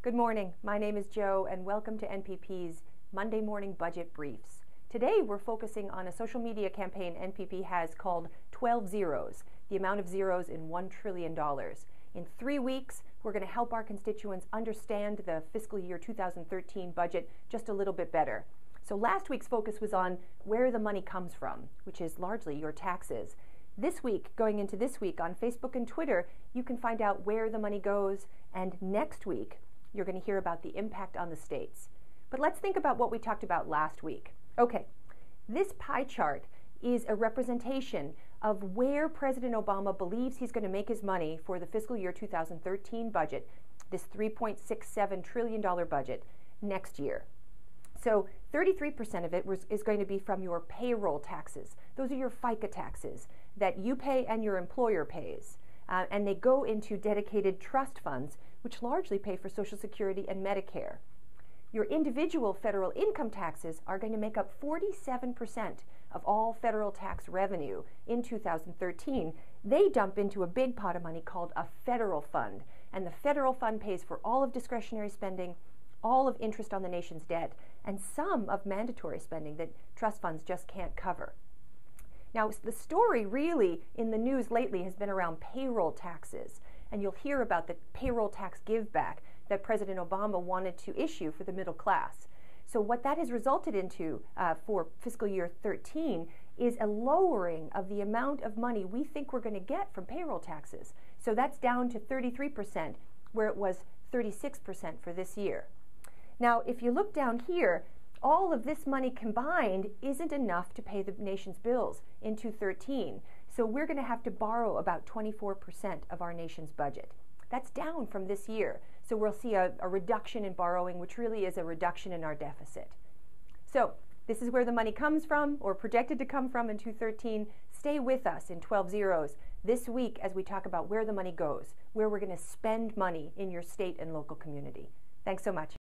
Good morning. My name is Jo, and welcome to NPP's Monday Morning Budget Briefs. Today we're focusing on a social media campaign NPP has called 12 Zeros, the amount of zeros in $1 trillion. In 3 weeks, we're going to help our constituents understand the fiscal year 2013 budget just a little bit better. So last week's focus was on where the money comes from, which is largely your taxes. This week, going into this week on Facebook and Twitter, you can find out where the money goes, and next week, you're going to hear about the impact on the states. But let's think about what we talked about last week. Okay, this pie chart is a representation of where President Obama believes he's going to make his money for the fiscal year 2013 budget, this $3.67 trillion budget, next year. So 33% of it is going to be from your payroll taxes. Those are your FICA taxes that you pay and your employer pays. And they go into dedicated trust funds, which largely pay for Social Security and Medicare. Your individual federal income taxes are going to make up 47% of all federal tax revenue in 2013. They dump into a big pot of money called a federal fund. And the federal fund pays for all of discretionary spending, all of interest on the nation's debt, and some of mandatory spending that trust funds just can't cover. Now, the story really in the news lately has been around payroll taxes, and you'll hear about the payroll tax give back that President Obama wanted to issue for the middle class. So what that has resulted into for fiscal year 13 is a lowering of the amount of money we think we're going to get from payroll taxes. So that's down to 33%, where it was 36% for this year. Now, if you look down here, all of this money combined isn't enough to pay the nation's bills in 2013. So we're going to have to borrow about 24% of our nation's budget. That's down from this year. So we'll see a reduction in borrowing, which really is a reduction in our deficit. So this is where the money comes from, or projected to come from in 2013. Stay with us in 12 Zeros this week as we talk about where the money goes, where we're going to spend money in your state and local community. Thanks so much.